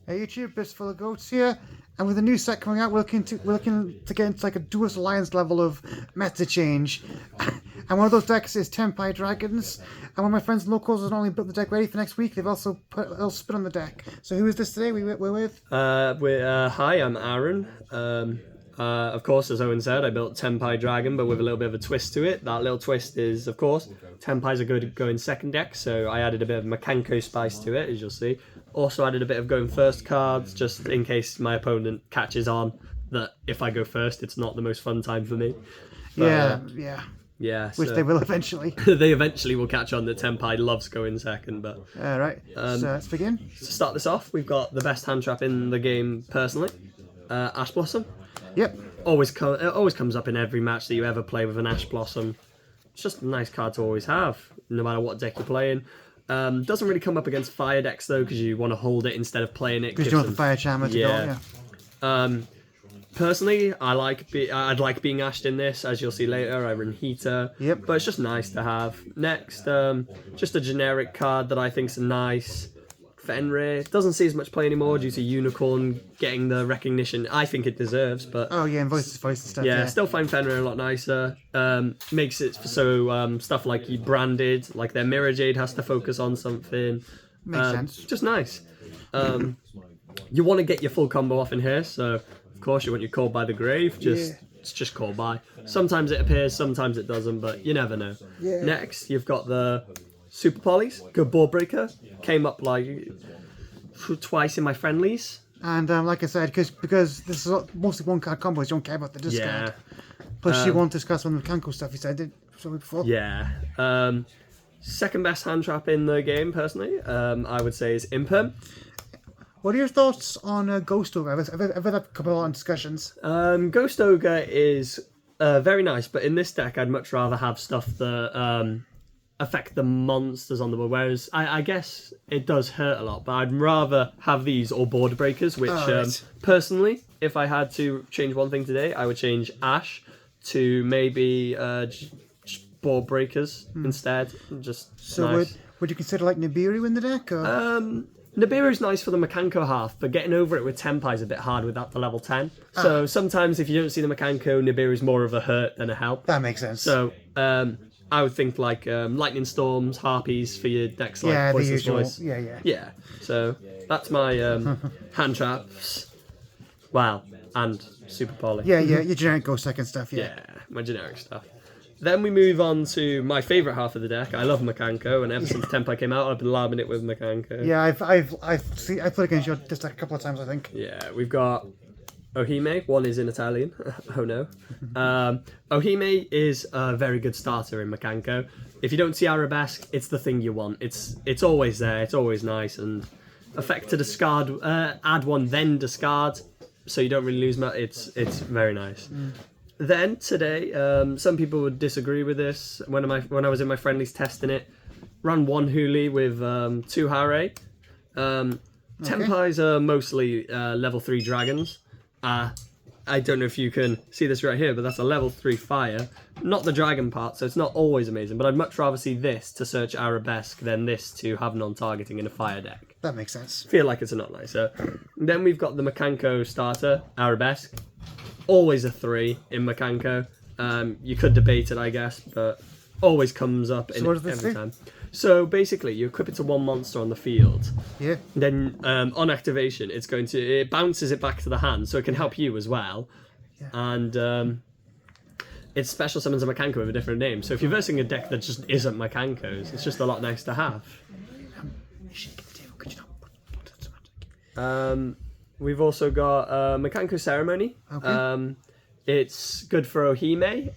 Hey YouTube, Fistful of Goats here, and with a new set coming out, we're looking to get into like a Duelist Alliance level of meta change. And one of those decks is Tenpai Dragons. And one of my friends locals has not only built the deck ready for next week, they've also put a little spin on the deck. So who is this today? We're with? Hi, I'm Aaron. Of course, as Owen said, I built Tenpai Dragon, but with a little bit of a twist to it. That little twist is, of course, Tenpai's are good at going second deck, so I added a bit of Mikanko spice to it, as you'll see. Also added a bit of going first cards, just in case my opponent catches on that if I go first, it's not the most fun time for me. But, yeah. Which they will eventually. They eventually will catch on that Tenpai loves going second, but... Alright, so let's begin. To start this off, we've got the best hand trap in the game, personally. Ash Blossom. Yep. It always comes up in every match that you ever play with an Ash Blossom. It's just a nice card to always have, no matter what deck you're playing. Doesn't really come up against fire decks though, because you want to hold it instead of playing it. Because you want the fire charmer to go, yeah. Personally, I'd like being ashed in this, as you'll see later. I run Heater, but it's just nice to have. Next, just a generic card that I think's nice. Fenrir doesn't see as much play anymore due to Unicorn getting the recognition I think it deserves, but and voice and stuff. Yeah, still find Fenrir a lot nicer. Makes it so stuff like you branded, like their Mirror Jade has to focus on something. Makes sense. Just nice. You want to get your full combo off in here, so of course you want your Called by the Grave. It's just Called by. Sometimes it appears, sometimes it doesn't, but you never know. Yeah. Next, you've got the Super Polys, good board breaker. Came up like twice in my friendlies. And like I said, because this is mostly one card combos, you don't care about the discard. Yeah. Plus you won't discuss some of the Mikanko stuff you said before. Yeah. Second best hand trap in the game, personally, I would say is Imperm. What are your thoughts on Ghost Ogre? I've had a couple of discussions. Ghost Ogre is very nice, but in this deck I'd much rather have stuff that affect the monsters on the board, whereas I guess it does hurt a lot, but I'd rather have these or board breakers, which personally, if I had to change one thing today, I would change Ash to maybe board breakers instead. So nice. would you consider like Nibiru in the deck? Or? Nibiru's nice for the Mikanko half, but getting over it with Tenpai is a bit hard without the level 10. So sometimes if you don't see the Mikanko, Nibiru's more of a hurt than a help. That makes sense. So I would think like Lightning Storms, Harpies for your decks like the usual. Voice. Yeah. So that's my hand traps. Wow, and Super Poly. Yeah, your generic Ghost second stuff. Yeah, my generic stuff. Then we move on to my favourite half of the deck. I love Mikanko, and ever since Tenpai came out, I've been lambing it with Mikanko. Yeah, I've played against this deck a couple of times, I think. Yeah, we've got Ohime. One is in Italian. Oh no. Ohime is a very good starter in Mikanko. If you don't see Arabesque, it's the thing you want. It's always there. It's always nice, and effect to discard. Add one, then discard, so you don't really lose much. It's very nice. Then today, some people would disagree with this. When I was in my friendlies testing it, ran one Huli with 2 Hare. Tenpais are mostly level 3 dragons. I don't know if you can see this right here, but that's a level 3 fire. Not the dragon part, so it's not always amazing, but I'd much rather see this to search Arabesque than this to have non-targeting in a fire deck. That makes sense. Feel like it's a lot nicer. Then we've got the Mikanko starter, Arabesque. Always a 3 in Mikanko. You could debate it, I guess, but always comes up in every time. So basically, you equip it to one monster on the field. Yeah. Then on activation, it bounces it back to the hand, so it can help you as well. Yeah. And it special summons a Mikanko with a different name. So if you're versing a deck that just isn't Mikanko's, it's just a lot nice to have. We've also got Mikanko Ceremony. Okay. It's good for Ohime.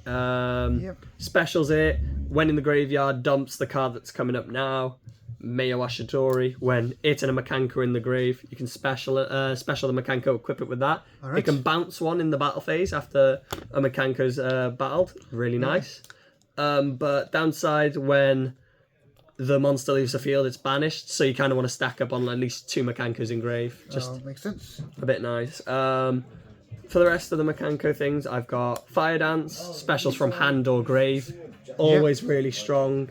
Specials it. When in the graveyard, dumps the card that's coming up now. Meo Ashitori. When it and a Mikanko are in the grave, you can special the Mikanko, equip it with that. It can bounce one in the battle phase after a Mikanko's battled. Really nice. But downside, when the monster leaves the field, it's banished, so you kind of want to stack up on at least 2 Mikankos in grave. Just makes sense. A bit nice. For the rest of the Mikanko things, I've got Fire Dance, specials from hand or grave, always really strong.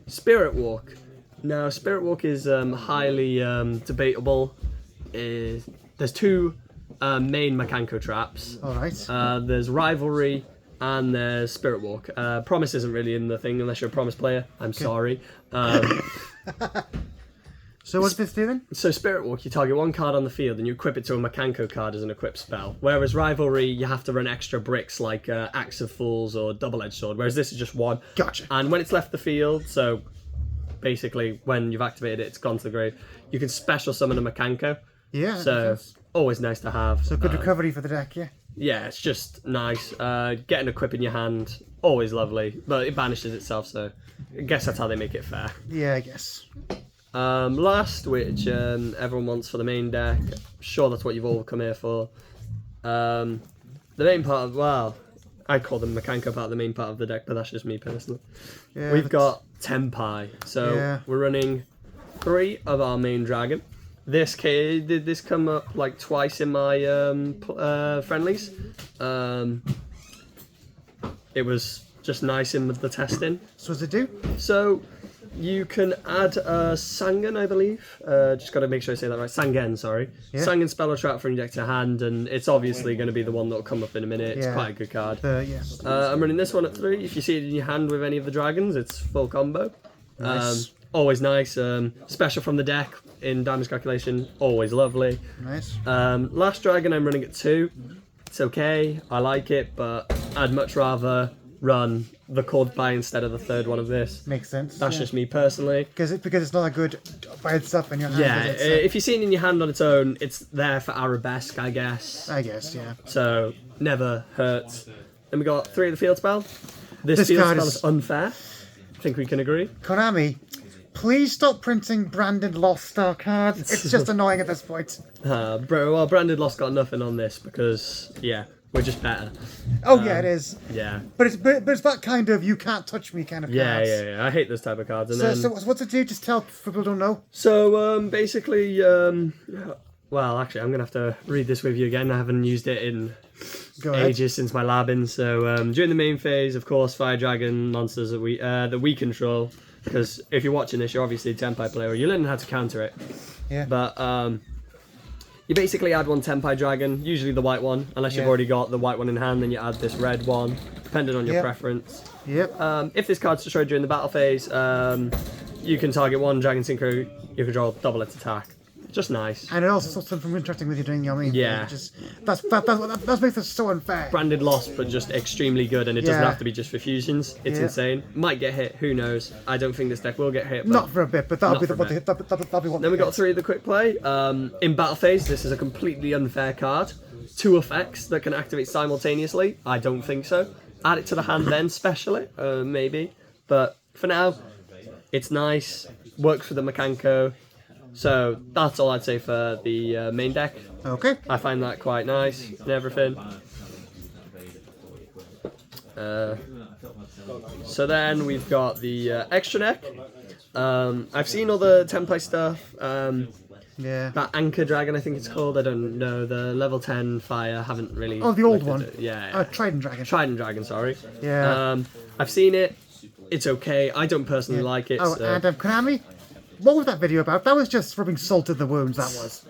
Spirit Walk. Now, Spirit Walk is highly debatable. There's two main Mikanko traps. All right. There's Rivalry and there's Spirit Walk. Promise isn't really in the thing unless you're a Promise player. I'm sorry. So what's this do then? So Spirit Walk, you target one card on the field and you equip it to a Mikanko card as an equip spell. Whereas Rivalry, you have to run extra bricks like Axe of Fools or Double-Edged Sword, whereas this is just one. Gotcha. And when it's left the field, so basically when you've activated it, it's gone to the grave, you can special summon a Mikanko. Yeah. So always nice to have. So good recovery for the deck, yeah. Yeah, it's just nice. Get an equip in your hand, always lovely. But it banishes itself, so I guess that's how they make it fair. Yeah, I guess. Last, which everyone wants for the main deck. I'm sure that's what you've all come here for. The main part of, well, I call them Mikanko part of the main part of the deck, but that's just me personally. Yeah, We've got Tenpai. So we're running 3 of our main dragon. Did this come up like twice in my friendlies? It was just nice in with the testing. So what's it do? So you can add Sangen, I believe. Just got to make sure I say that right. Sangen, sorry. Yeah. Sangen spell or trap for inject to hand, and it's obviously going to be the one that'll come up in a minute. It's Yeah. quite a good card. Yeah. I'm running this one at 3. If you see it in your hand with any of the dragons, it's full combo. Nice. Always nice. Special from the deck in damage calculation, always lovely. Nice. Last dragon I'm running at 2. It's okay, I like it, but I'd much rather run the Called By instead of the third one of this. Makes sense. That's just me personally. because it's not that good by itself in your hand. Yeah, is it? if you see it in your hand on its own, it's there for Arabesque, I guess. So, I guess, yeah. So, never hurts. Then we got 3 of the field spell. This field card spell is- is unfair. I think we can agree. Konami, please stop printing branded Lost Star cards. It's just annoying at this point. Well, Branded Lost got nothing on this because, yeah, we're just better. Oh yeah, it is. Yeah. But it's that kind of you can't touch me kind of Yeah, cards. yeah. I hate those type of cards. And So, then, so what's it do? Just tell people don't know. So basically, well, actually, I'm gonna have to read this with you again. I haven't used it in Go ahead. ages since my labbing. So during the main phase, of course, Fire Dragon monsters that we control. Because if you're watching this, you're obviously a Tenpai player. You're learning how to counter it. Yeah. But you basically add one Tenpai Dragon, usually the white one. Unless you've Yeah. already got the white one in hand, then you add this red one, depending on your Yep. preference. Yep. If this card's destroyed during the battle phase, you can target one Dragon Synchro you control, double its attack. Just nice. And it also stops them from interacting with you during your main. Yeah. Just that makes it so unfair. Branded Lost, but just extremely good, and it doesn't Yeah. have to be just for fusions. It's Yeah. insane. Might get hit, who knows? I don't think this deck will get hit. But Not for a bit, but that'll Not be for a what bit. that'll be what. Then we got 3 of the quick play. In battle phase, this is a completely unfair card. 2 effects that can activate simultaneously. I don't think so. Add it to the hand then, specially, maybe. But for now, it's nice. Works for the Mikanko. So that's all I'd say for the main deck. Okay. I find that quite nice and everything. So then we've got the extra deck. I've seen all the Tenpai stuff. Yeah. That Anchor Dragon, I think it's called. I don't know. The level 10 fire. Haven't really. Oh, the old looked one. into it. Yeah. Trident Dragon. Trident Dragon. Sorry. Yeah. I've seen it. It's okay. I don't personally like it. Oh, so. and Konami, what was that video about? That was just rubbing salt in the wounds. That was.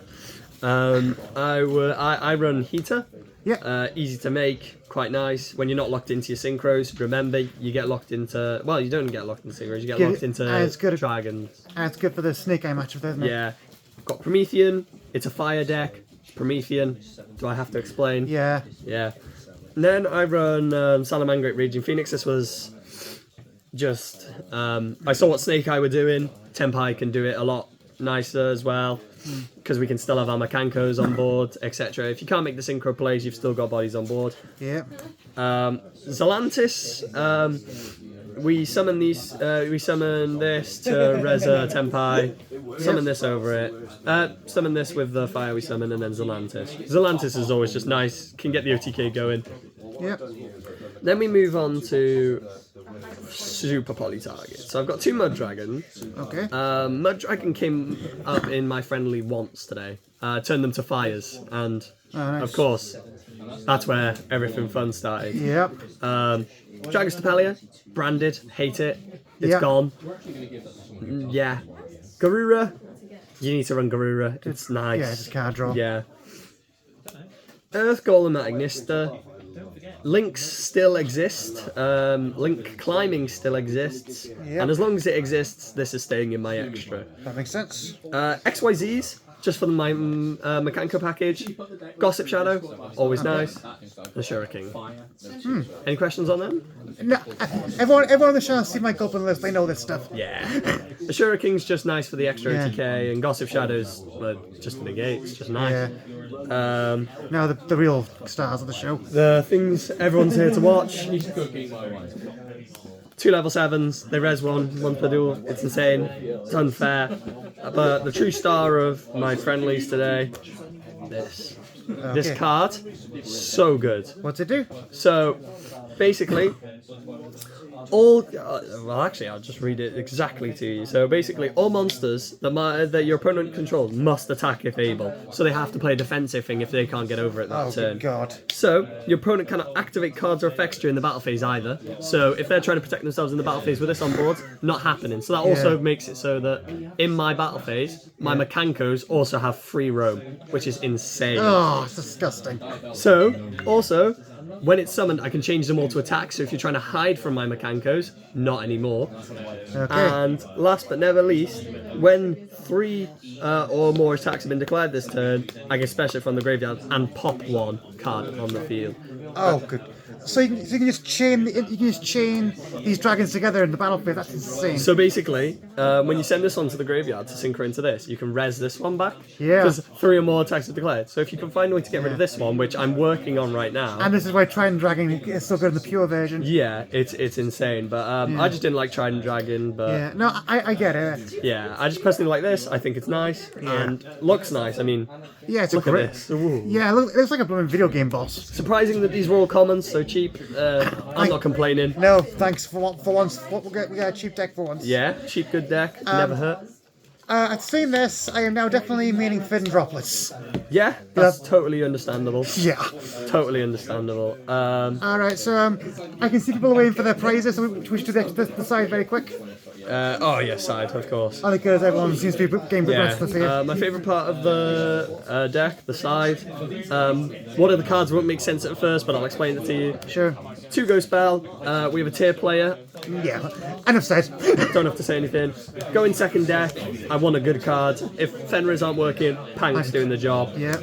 I run Heater. Yeah. Easy to make, quite nice. When you're not locked into your synchros, remember you get locked into. Well, you don't get locked into synchros. You get Yeah, locked into it's good. dragons. And it's good for the Snake Eye matchup, isn't it? Yeah. Got Promethean. It's a fire deck. Promethean. Do I have to explain? Yeah. Yeah. And then I run Salamangreat Raging Phoenix. This was just. I saw what Snake Eye were doing. Tenpai can do it a lot nicer as well. Because we can still have our Mikankos on board, etc. If you can't make the synchro plays, you've still got bodies on board. Yeah. Zelantis, we summon these. We summon this to Reza Tenpai. Summon this over it. Summon this with the fire we summon, and then Zelantis. Zelantis is always just nice. Can get the OTK going. Yep. Then we move on to super poly targets. So I've got 2 Mud Dragons. Okay. Mud Dragon came up in my friendly once today. Turned them to fires, and nice. of course, that's where everything fun started. Yep. Dragon Stapelia, branded, hate it. It's Yeah. gone. Yeah, Garura. You need to run Garura. It's nice. Yeah, it's a card draw. Yeah. Earth Golem at Agnista. Links still exist. Link climbing still exists. Yep. And as long as it exists, this is staying in my extra. That makes sense. XYZs, just for my Mikanko package. Gossip Shadow, always nice. The Shuriken. Any questions on them? No, everyone on the show has seen my Goblin list. They know this stuff. Yeah. The Shuriken's just nice for the extra OTK, and Gossip Shadow's just the negates, just nice. Yeah. Now the real stars of the show. The things everyone's here to watch. 2 level 7s, they res one per duel. It's insane. It's unfair. But the true star of my friendlies today, this card, so good. What's it do? So, basically, well, actually, I'll just read it exactly to you. So basically, all monsters that your opponent controls must attack if able. So they have to play a defensive thing if they can't get over it that turn. Oh, God. So your opponent cannot activate cards or effects during the battle phase either. So if they're trying to protect themselves in the battle phase with this on board, not happening. So that also makes it so that in my battle phase, my Mikankos also have free roam, which is insane. Oh, it's disgusting. So, also, when it's summoned, I can change them all to attack. So if you're trying to hide from my Mikankos, not anymore. Okay. And last but never least, when 3 or more attacks have been declared this turn, I can special from the graveyard and pop 1 card on the field. Oh, good. So you can just chain these dragons together in the battlefield. That's insane. So basically, when you send this one to the graveyard to synchro into this, you can res this one back. Yeah. Because 3 or more attacks are declared. So if you can find a way to get rid of this one, which I'm working on right now. And this is why Trident Dragon is so good in the pure version. Yeah, it's insane. But I just didn't like Trident Dragon. But Yeah, no, I get it. yeah, I just personally like this. I think it's nice and looks nice. I mean, Yeah, it's look a at great. this. Ooh. Yeah, it looks like a blooming video game boss. Surprising that these were all commons, so cheap. I'm not complaining. No, thanks for once. We got a cheap deck for once. Yeah, cheap good deck, never hurt. I've seen this. I am now definitely meaning Finn droplets. Yeah, that's totally understandable. Yeah. Totally understandable. All right, so I can see people waiting for their prizes, so we should do the side very quick. Oh yeah, side, of course. Only because everyone seems to be game restless here. Yeah, my favourite part of the deck, the side. One of the cards won't make sense at first, but I'll explain it to you. Sure. 2 go spell. We have a tier player. Yeah. Enough said. Don't have to say anything. Go in second deck. I want a good card. If Fenris aren't working, Pank's doing the job. Yeah.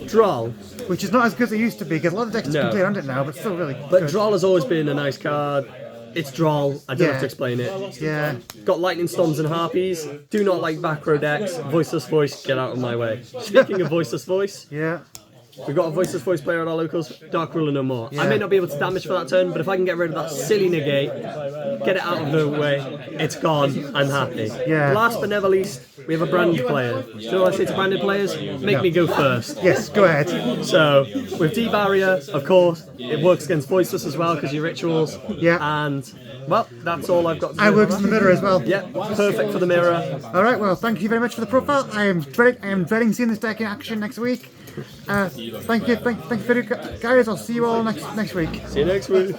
Droll. Which is not as good as it used to be, because a lot of decks can play around it now, but still really But good. Droll has always been a nice card. It's Droll. I don't have to explain it. Yeah. Got Lightning Storms and Harpies. Do not like back row decks. Voiceless Voice, get out of my way. Speaking of Voiceless Voice, Yeah. we've got a Voiceless Voice player at our locals. Dark Ruler no more. Yeah. I may not be able to damage for that turn, but if I can get rid of that silly negate, get it out of the way, it's gone, I'm happy. Yeah. Last but never least, we have a brand player. Do you know what I say to branded players? Make me go first. Yes, go ahead. So, with D-Barrier, of course, it works against Voiceless as well, because your rituals. Yeah. And, well, that's all I've got to do. I worked in the mirror as well. Yeah, perfect for the mirror. All right, well, thank you very much for the profile. I am dreading seeing this deck in action next week. Thank you for it, guys. I'll see you all next week. See you next week.